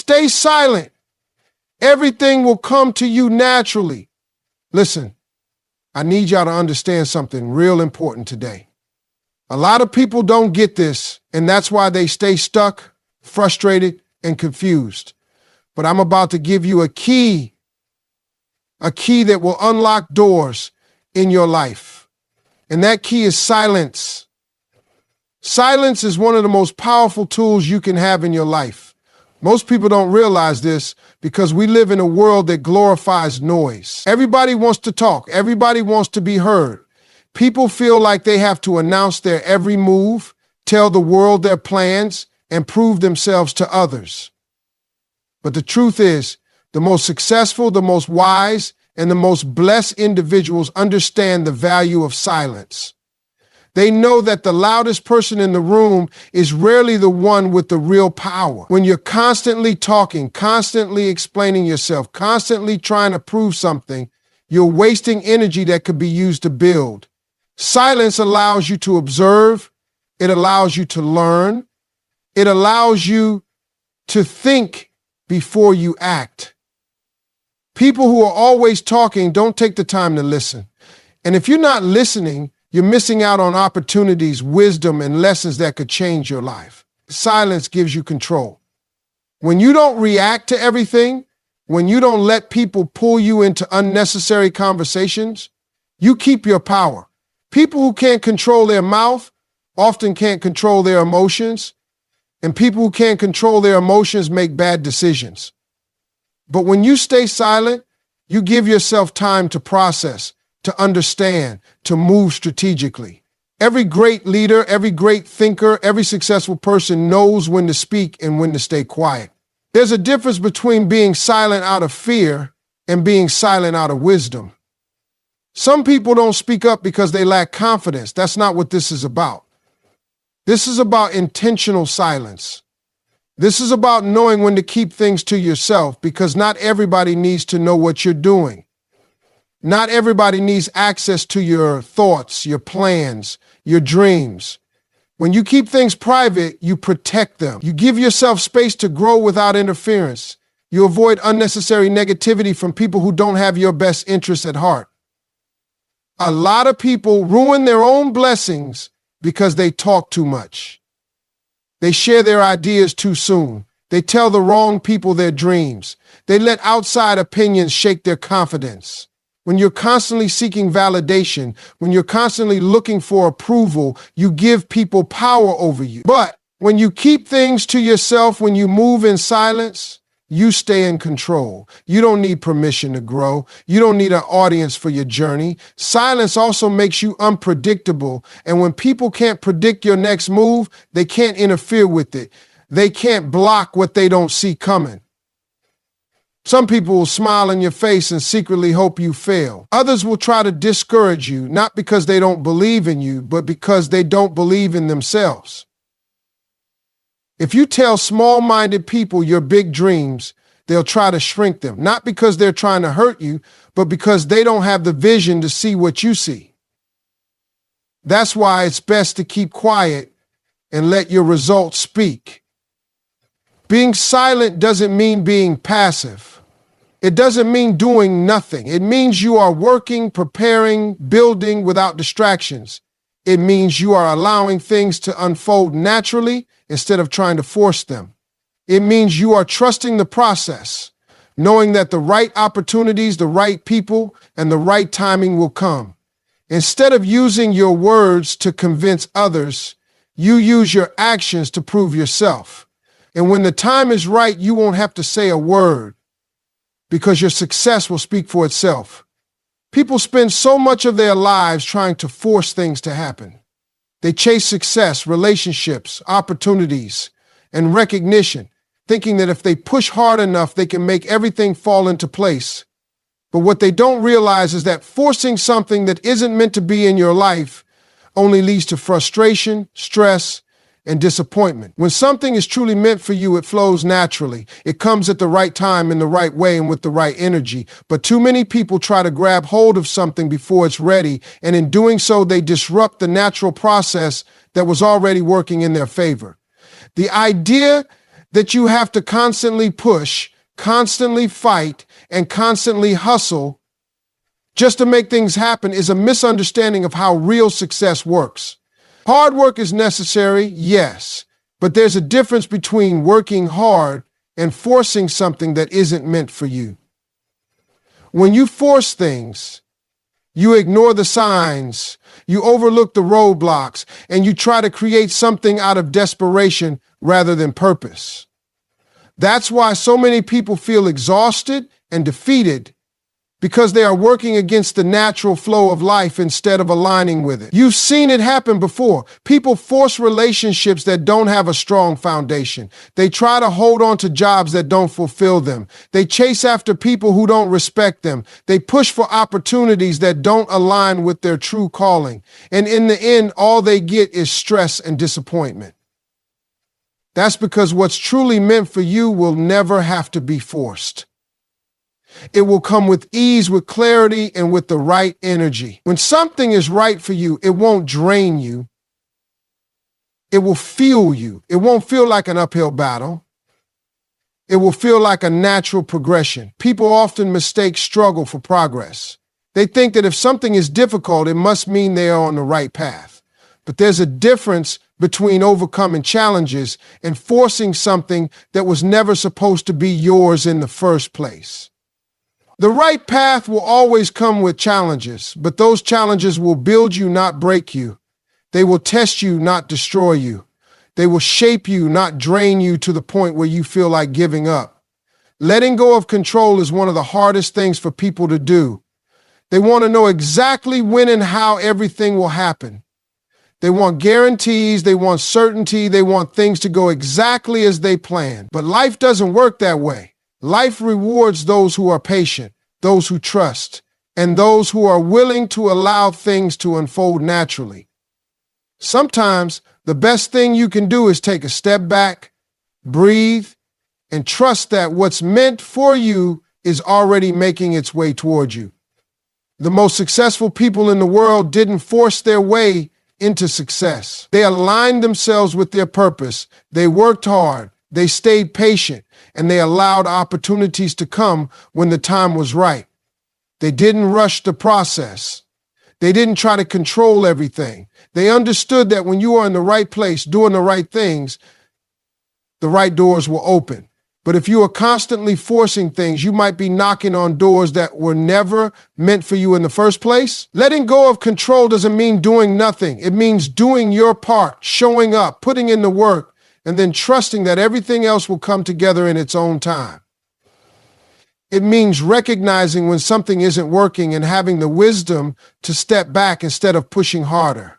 stay silent. Everything will come to you naturally. Listen, I need y'all to understand something real important today. A lot of people don't get this, and that's why they stay stuck, frustrated, and confused. But I'm about to give you a key that will unlock doors in your life. And that key is silence. Silence is one of the most powerful tools you can have in your life. Most people don't realize this because we live in a world that glorifies noise. Everybody wants to talk. Everybody wants to be heard. People feel like they have to announce their every move, tell the world their plans, and prove themselves to others. But the truth is, the most successful, the most wise, and the most blessed individuals understand the value of silence. They know that the loudest person in the room is rarely the one with the real power. When you're constantly talking, constantly explaining yourself, constantly trying to prove something, you're wasting energy that could be used to build. Silence allows you to observe. It allows you to learn. It allows you to think before you act. People who are always talking don't take the time to listen. And if you're not listening, you're missing out on opportunities, wisdom, and lessons that could change your life. Silence gives you control. When you don't react to everything, when you don't let people pull you into unnecessary conversations, you keep your power. People who can't control their mouth often can't control their emotions, and people who can't control their emotions make bad decisions. But when you stay silent, you give yourself time to process, to understand, to move strategically. Every great leader, every great thinker, every successful person knows when to speak and when to stay quiet. There's a difference between being silent out of fear and being silent out of wisdom. Some people don't speak up because they lack confidence. That's not what this is about. This is about intentional silence. This is about knowing when to keep things to yourself because not everybody needs to know what you're doing. Not everybody needs access to your thoughts, your plans, your dreams. When you keep things private, you protect them. You give yourself space to grow without interference. You avoid unnecessary negativity from people who don't have your best interests at heart. A lot of people ruin their own blessings because they talk too much. They share their ideas too soon. They tell the wrong people their dreams. They let outside opinions shake their confidence. When you're constantly seeking validation, when you're constantly looking for approval, you give people power over you. But when you keep things to yourself, when you move in silence, you stay in control. You don't need permission to grow. You don't need an audience for your journey. Silence also makes you unpredictable. And when people can't predict your next move, they can't interfere with it. They can't block what they don't see coming. Some people will smile in your face and secretly hope you fail. Others will try to discourage you, not because they don't believe in you, but because they don't believe in themselves. If you tell small-minded people your big dreams, they'll try to shrink them, not because they're trying to hurt you, but because they don't have the vision to see what you see. That's why it's best to keep quiet and let your results speak. Being silent doesn't mean being passive. It doesn't mean doing nothing. It means you are working, preparing, building without distractions. It means you are allowing things to unfold naturally instead of trying to force them. It means you are trusting the process, knowing that the right opportunities, the right people, and the right timing will come. Instead of using your words to convince others, you use your actions to prove yourself. And when the time is right, you won't have to say a word because your success will speak for itself. People spend so much of their lives trying to force things to happen. They chase success, relationships, opportunities, and recognition, thinking that if they push hard enough, they can make everything fall into place. But what they don't realize is that forcing something that isn't meant to be in your life only leads to frustration, stress, and disappointment. When something is truly meant for you, it flows naturally. It comes at the right time, in the right way, and with the right energy. But too many people try to grab hold of something before it's ready, and in doing so, they disrupt the natural process that was already working in their favor. The idea that you have to constantly push, constantly fight, and constantly hustle just to make things happen is a misunderstanding of how real success works. Hard work is necessary, yes, but there's a difference between working hard and forcing something that isn't meant for you. When you force things, you ignore the signs, you overlook the roadblocks, and you try to create something out of desperation rather than purpose. That's why so many people feel exhausted and defeated, because they are working against the natural flow of life instead of aligning with it. You've seen it happen before. People force relationships that don't have a strong foundation. They try to hold on to jobs that don't fulfill them. They chase after people who don't respect them. They push for opportunities that don't align with their true calling. And in the end, all they get is stress and disappointment. That's because what's truly meant for you will never have to be forced. It will come with ease, with clarity, and with the right energy. When something is right for you, it won't drain you. It will fuel you. It won't feel like an uphill battle. It will feel like a natural progression. People often mistake struggle for progress. They think that if something is difficult, it must mean they are on the right path. But there's a difference between overcoming challenges and forcing something that was never supposed to be yours in the first place. The right path will always come with challenges, but those challenges will build you, not break you. They will test you, not destroy you. They will shape you, not drain you to the point where you feel like giving up. Letting go of control is one of the hardest things for people to do. They want to know exactly when and how everything will happen. They want guarantees, they want certainty, they want things to go exactly as they plan. But life doesn't work that way. Life rewards those who are patient, those who trust, and those who are willing to allow things to unfold naturally. Sometimes the best thing you can do is take a step back, breathe, and trust that what's meant for you is already making its way toward you. The most successful people in the world didn't force their way into success. They aligned themselves with their purpose. They worked hard. They stayed patient, and they allowed opportunities to come when the time was right. They didn't rush the process. They didn't try to control everything. They understood that when you are in the right place, doing the right things, the right doors will open. But if you are constantly forcing things, you might be knocking on doors that were never meant for you in the first place. Letting go of control doesn't mean doing nothing. It means doing your part, showing up, putting in the work, and then trusting that everything else will come together in its own time. It means recognizing when something isn't working and having the wisdom to step back instead of pushing harder.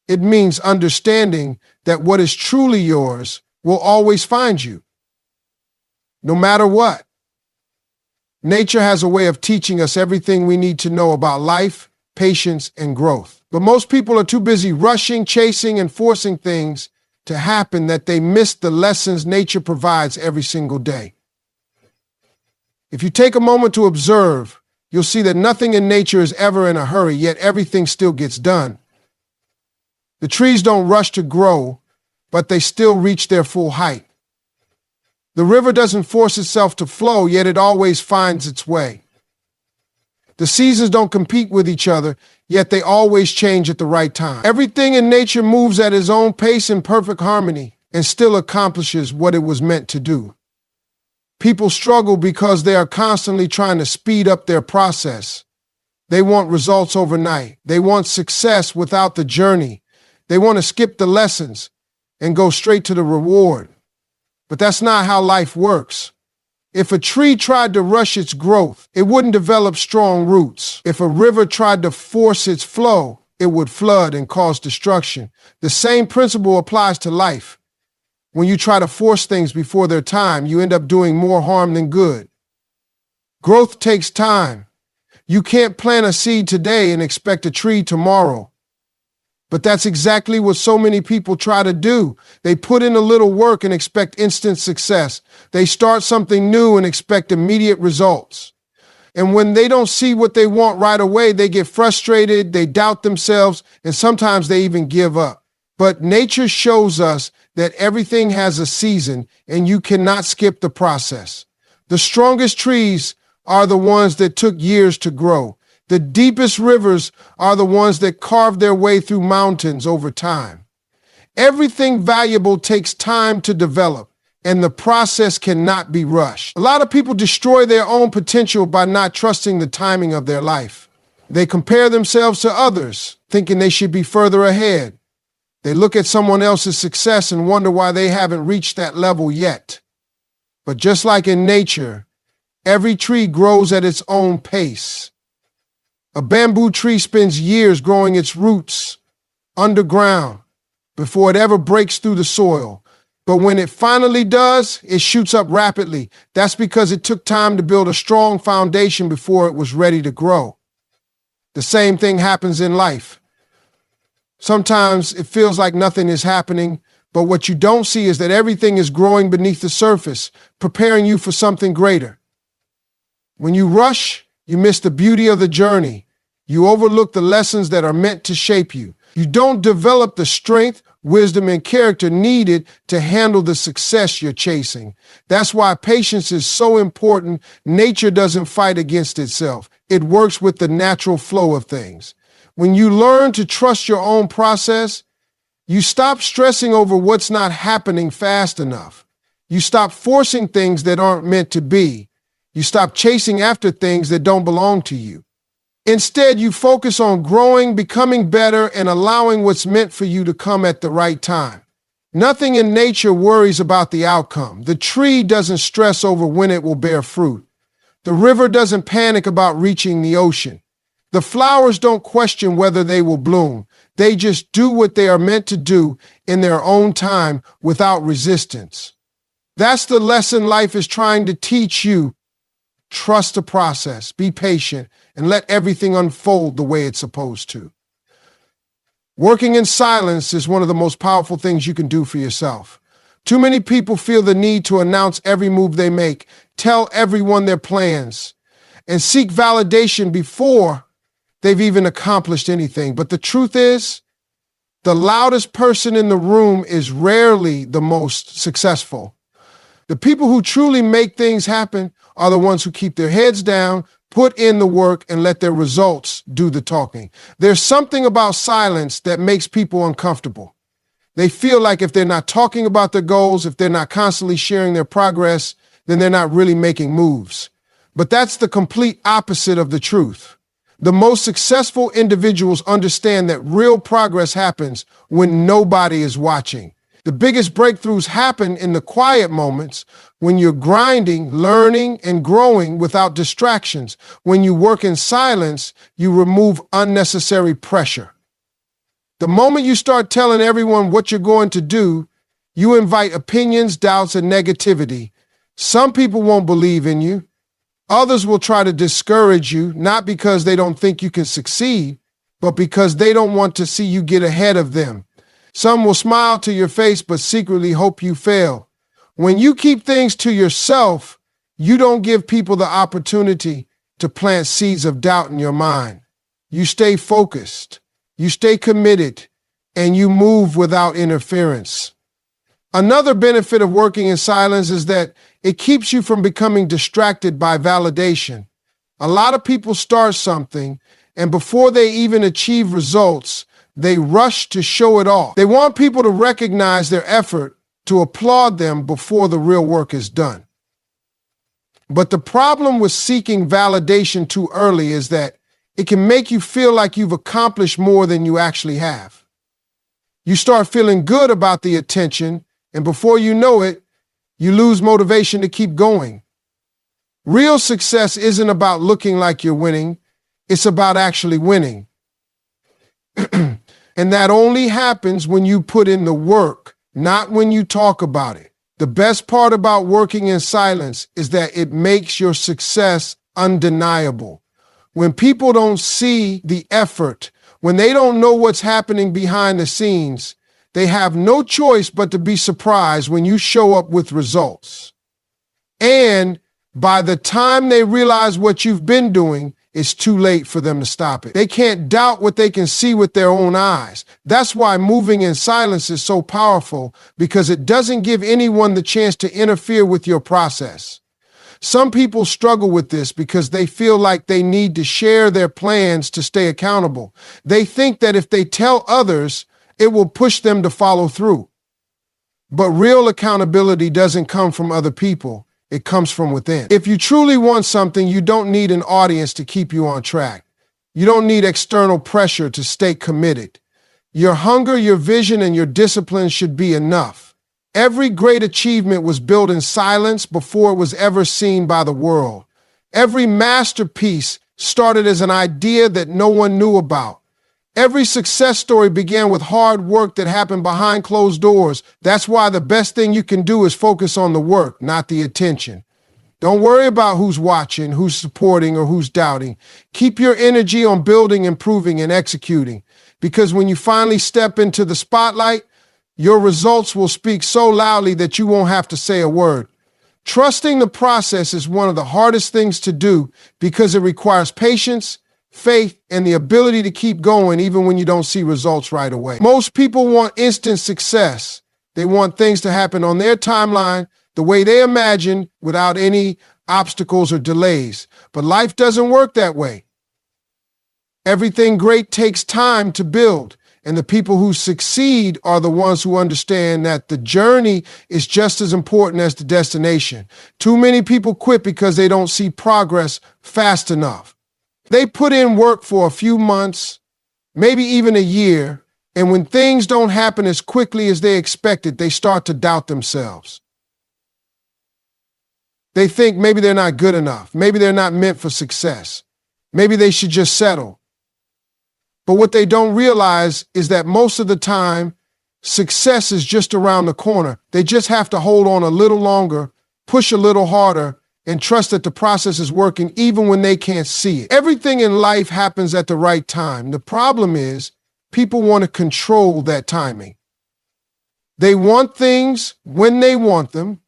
It means understanding that what is truly yours will always find you, no matter what. Nature has a way of teaching us everything we need to know about life, patience, and growth. But most people are too busy rushing, chasing, and forcing things to happen that they miss the lessons nature provides every single day. If you take a moment to observe, you'll see that nothing in nature is ever in a hurry, yet everything still gets done. The trees don't rush to grow, but they still reach their full height. The river doesn't force itself to flow, yet it always finds its way. The seasons don't compete with each other, yet they always change at the right time. Everything in nature moves at its own pace in perfect harmony and still accomplishes what it was meant to do. People struggle because they are constantly trying to speed up their process. They want results overnight. They want success without the journey. They want to skip the lessons and go straight to the reward. But that's not how life works. If a tree tried to rush its growth, it wouldn't develop strong roots. If a river tried to force its flow, it would flood and cause destruction. The same principle applies to life. When you try to force things before their time, you end up doing more harm than good. Growth takes time. You can't plant a seed today and expect a tree tomorrow. But that's exactly what so many people try to do. They put in a little work and expect instant success. They start something new and expect immediate results. And when they don't see what they want right away, they get frustrated, they doubt themselves, and sometimes they even give up. But nature shows us that everything has a season and you cannot skip the process. The strongest trees are the ones that took years to grow. The deepest rivers are the ones that carved their way through mountains over time. Everything valuable takes time to develop, and the process cannot be rushed. A lot of people destroy their own potential by not trusting the timing of their life. They compare themselves to others, thinking they should be further ahead. They look at someone else's success and wonder why they haven't reached that level yet. But just like in nature, every tree grows at its own pace. A bamboo tree spends years growing its roots underground before it ever breaks through the soil. But when it finally does, it shoots up rapidly. That's because it took time to build a strong foundation before it was ready to grow. The same thing happens in life. Sometimes it feels like nothing is happening, but what you don't see is that everything is growing beneath the surface, preparing you for something greater. When you rush, you miss the beauty of the journey. You overlook the lessons that are meant to shape you. You don't develop the strength, wisdom, and character needed to handle the success you're chasing. That's why patience is so important. Nature doesn't fight against itself. It works with the natural flow of things. When you learn to trust your own process, you stop stressing over what's not happening fast enough. You stop forcing things that aren't meant to be. You stop chasing after things that don't belong to you. Instead, you focus on growing, becoming better, and allowing what's meant for you to come at the right time. Nothing in nature worries about the outcome. The tree doesn't stress over when it will bear fruit. The river doesn't panic about reaching the ocean. The flowers don't question whether they will bloom. They just do what they are meant to do in their own time without resistance. That's the lesson life is trying to teach you. Trust the process, be patient, and let everything unfold the way it's supposed to. Working in silence is one of the most powerful things you can do for yourself. Too many people feel the need to announce every move they make, tell everyone their plans, and seek validation before they've even accomplished anything. But the truth is, the loudest person in the room is rarely the most successful. The people who truly make things happen are the ones who keep their heads down, put in the work, and let their results do the talking. There's something about silence that makes people uncomfortable. They feel like if they're not talking about their goals, if they're not constantly sharing their progress, then they're not really making moves. But that's the complete opposite of the truth. The most successful individuals understand that real progress happens when nobody is watching. The biggest breakthroughs happen in the quiet moments when you're grinding, learning, and growing without distractions. When you work in silence, you remove unnecessary pressure. The moment you start telling everyone what you're going to do, you invite opinions, doubts, and negativity. Some people won't believe in you. Others will try to discourage you, not because they don't think you can succeed, but because they don't want to see you get ahead of them. Some will smile to your face, but secretly hope you fail. When you keep things to yourself, you don't give people the opportunity to plant seeds of doubt in your mind. You stay focused, you stay committed, and you move without interference. Another benefit of working in silence is that it keeps you from becoming distracted by validation. A lot of people start something, and before they even achieve results, they rush to show it off. They want people to recognize their effort, to applaud them before the real work is done. But the problem with seeking validation too early is that it can make you feel like you've accomplished more than you actually have. You start feeling good about the attention, and before you know it, you lose motivation to keep going. Real success isn't about looking like you're winning. It's about actually winning. And that only happens when you put in the work, not when you talk about it. The best part about working in silence is that it makes your success undeniable. When people don't see the effort, when they don't know what's happening behind the scenes, they have no choice but to be surprised when you show up with results. And by the time they realize what you've been doing, it's too late for them to stop it. They can't doubt what they can see with their own eyes. That's why moving in silence is so powerful, because it doesn't give anyone the chance to interfere with your process. Some people struggle with this because they feel like they need to share their plans to stay accountable. They think that if they tell others, it will push them to follow through. But real accountability doesn't come from other people. It comes from within. If you truly want something, you don't need an audience to keep you on track. You don't need external pressure to stay committed. Your hunger, your vision, and your discipline should be enough. Every great achievement was built in silence before it was ever seen by the world. Every masterpiece started as an idea that no one knew about. Every success story began with hard work that happened behind closed doors. That's why the best thing you can do is focus on the work, not the attention. Don't worry about who's watching, who's supporting, or who's doubting. Keep your energy on building, improving, and executing. Because when you finally step into the spotlight, your results will speak so loudly that you won't have to say a word. Trusting the process is one of the hardest things to do because it requires patience, faith, and the ability to keep going even when you don't see results right away. Most people want instant success. They want things to happen on their timeline, the way they imagine, without any obstacles or delays. But life doesn't work that way. Everything great takes time to build, and the people who succeed are the ones who understand that the journey is just as important as the destination. Too many people quit because they don't see progress fast enough. They put in work for a few months, maybe even a year, and when things don't happen as quickly as they expected, they start to doubt themselves. They think maybe they're not good enough. Maybe they're not meant for success. Maybe they should just settle. But what they don't realize is that most of the time, success is just around the corner. They just have to hold on a little longer, push a little harder, and trust that the process is working even when they can't see it. Everything in life happens at the right time. The problem is people want to control that timing. They want things when they want them,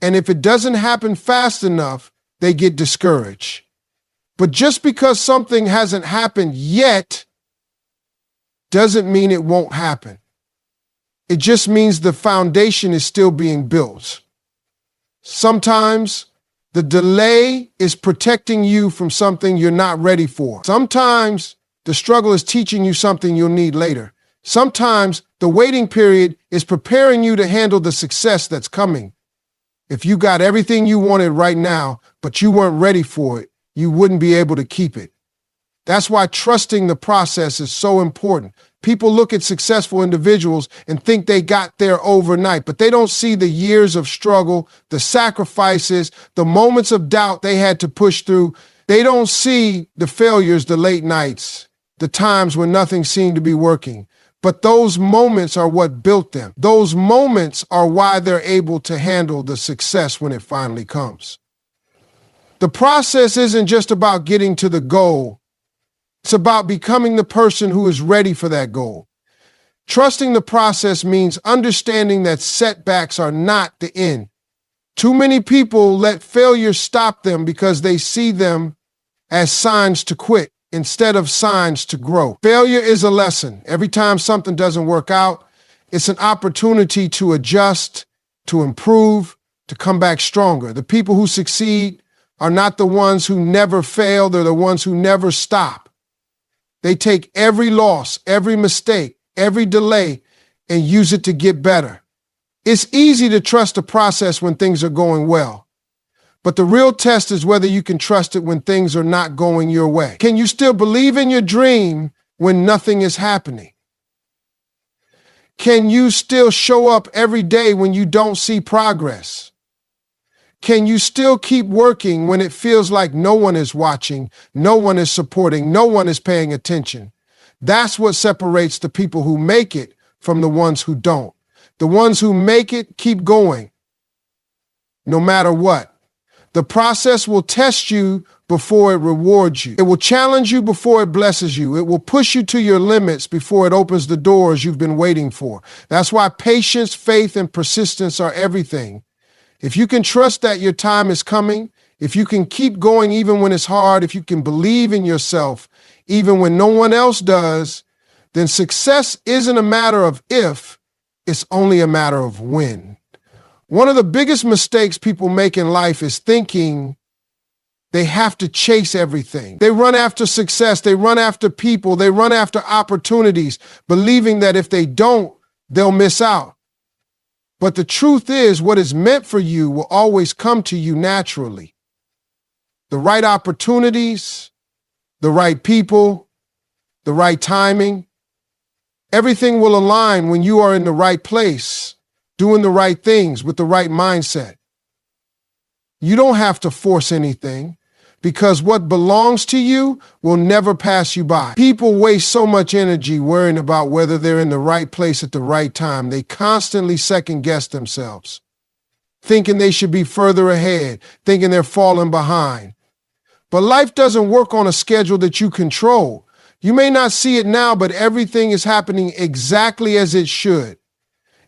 and if it doesn't happen fast enough, they get discouraged. But just because something hasn't happened yet doesn't mean it won't happen. It just means the foundation is still being built. Sometimes the delay is protecting you from something you're not ready for. Sometimes the struggle is teaching you something you'll need later. Sometimes the waiting period is preparing you to handle the success that's coming. If you got everything you wanted right now, but you weren't ready for it, you wouldn't be able to keep it. That's why trusting the process is so important. People look at successful individuals and think they got there overnight, but they don't see the years of struggle, the sacrifices, the moments of doubt they had to push through. They don't see the failures, the late nights, the times when nothing seemed to be working. But those moments are what built them. Those moments are why they're able to handle the success when it finally comes. The process isn't just about getting to the goal. It's about becoming the person who is ready for that goal. Trusting the process means understanding that setbacks are not the end. Too many people let failure stop them because they see them as signs to quit instead of signs to grow. Failure is a lesson. Every time something doesn't work out, it's an opportunity to adjust, to improve, to come back stronger. The people who succeed are not the ones who never fail. They're the ones who never stop. They take every loss, every mistake, every delay, and use it to get better. It's easy to trust the process when things are going well. But the real test is whether you can trust it when things are not going your way. Can you still believe in your dream when nothing is happening? Can you still show up every day when you don't see progress? Can you still keep working when it feels like no one is watching, no one is supporting, no one is paying attention? That's what separates the people who make it from the ones who don't. The ones who make it keep going, no matter what. The process will test you before it rewards you. It will challenge you before it blesses you. It will push you to your limits before it opens the doors you've been waiting for. That's why patience, faith, and persistence are everything. If you can trust that your time is coming, if you can keep going even when it's hard, if you can believe in yourself even when no one else does, then success isn't a matter of if, it's only a matter of when. One of the biggest mistakes people make in life is thinking they have to chase everything. They run after success, they run after people, they run after opportunities, believing that if they don't, they'll miss out. But the truth is, what is meant for you will always come to you naturally. The right opportunities, the right people, the right timing, everything will align when you are in the right place, doing the right things with the right mindset. You don't have to force anything, because what belongs to you will never pass you by. People waste so much energy worrying about whether they're in the right place at the right time. They constantly second guess themselves, thinking they should be further ahead, thinking they're falling behind. But life doesn't work on a schedule that you control. You may not see it now, but everything is happening exactly as it should.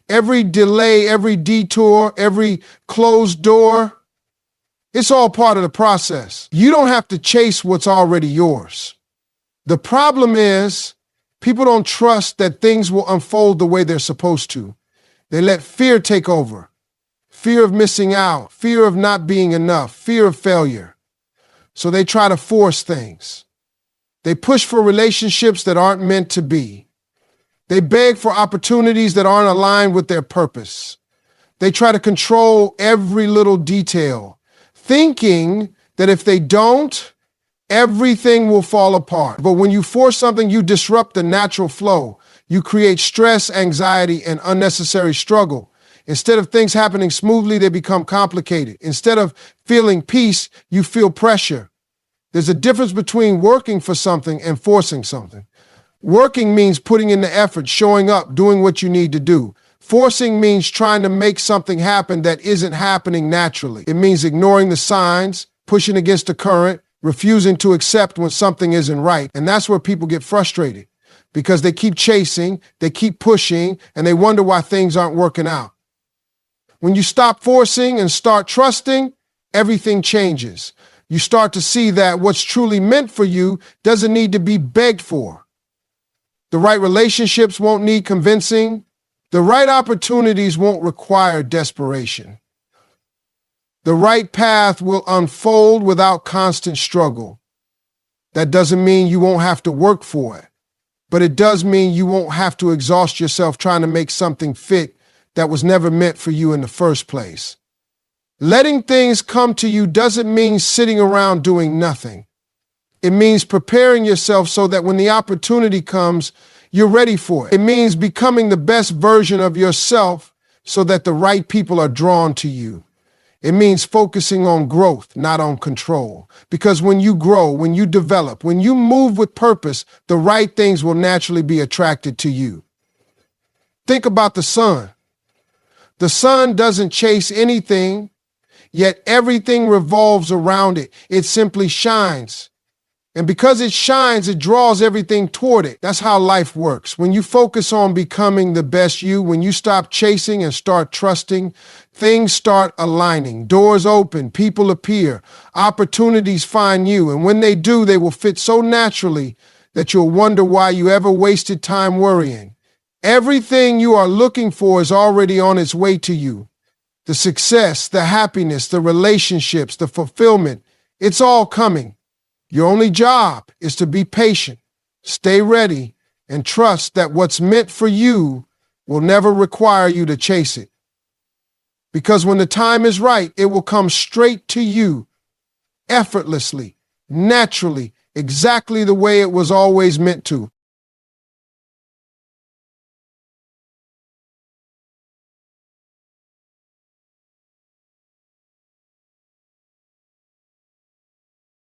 Every delay, every detour, every closed door, it's all part of the process. You don't have to chase what's already yours. The problem is, people don't trust that things will unfold the way they're supposed to. They let fear take over. Fear of missing out, fear of not being enough, fear of failure. So they try to force things. They push for relationships that aren't meant to be. They beg for opportunities that aren't aligned with their purpose. They try to control every little detail, thinking that if they don't, everything will fall apart. But when you force something, you disrupt the natural flow. You create stress, anxiety, and unnecessary struggle. Instead of things happening smoothly, they become complicated. Instead of feeling peace, you feel pressure. There's a difference between working for something and forcing something. Working means putting in the effort, showing up, doing what you need to do. Forcing means trying to make something happen that isn't happening naturally. It means ignoring the signs, pushing against the current, refusing to accept when something isn't right. And that's where people get frustrated, because they keep chasing, they keep pushing, and they wonder why things aren't working out. When you stop forcing and start trusting, everything changes. You start to see that what's truly meant for you doesn't need to be begged for. The right relationships won't need convincing. The right opportunities won't require desperation. The right path will unfold without constant struggle. That doesn't mean you won't have to work for it, but it does mean you won't have to exhaust yourself trying to make something fit that was never meant for you in the first place. Letting things come to you doesn't mean sitting around doing nothing. It means preparing yourself so that when the opportunity comes, you're ready for it. It means becoming the best version of yourself so that the right people are drawn to you. It means focusing on growth, not on control. Because when you grow, when you develop, when you move with purpose, the right things will naturally be attracted to you. Think about the sun. The sun doesn't chase anything, yet everything revolves around it. It simply shines. And because it shines, it draws everything toward it. That's how life works. When you focus on becoming the best you, when you stop chasing and start trusting, things start aligning. Doors open, people appear, opportunities find you. And when they do, they will fit so naturally that you'll wonder why you ever wasted time worrying. Everything you are looking for is already on its way to you. The success, the happiness, the relationships, the fulfillment, it's all coming. Your only job is to be patient, stay ready, and trust that what's meant for you will never require you to chase it. Because when the time is right, it will come straight to you, effortlessly, naturally, exactly the way it was always meant to.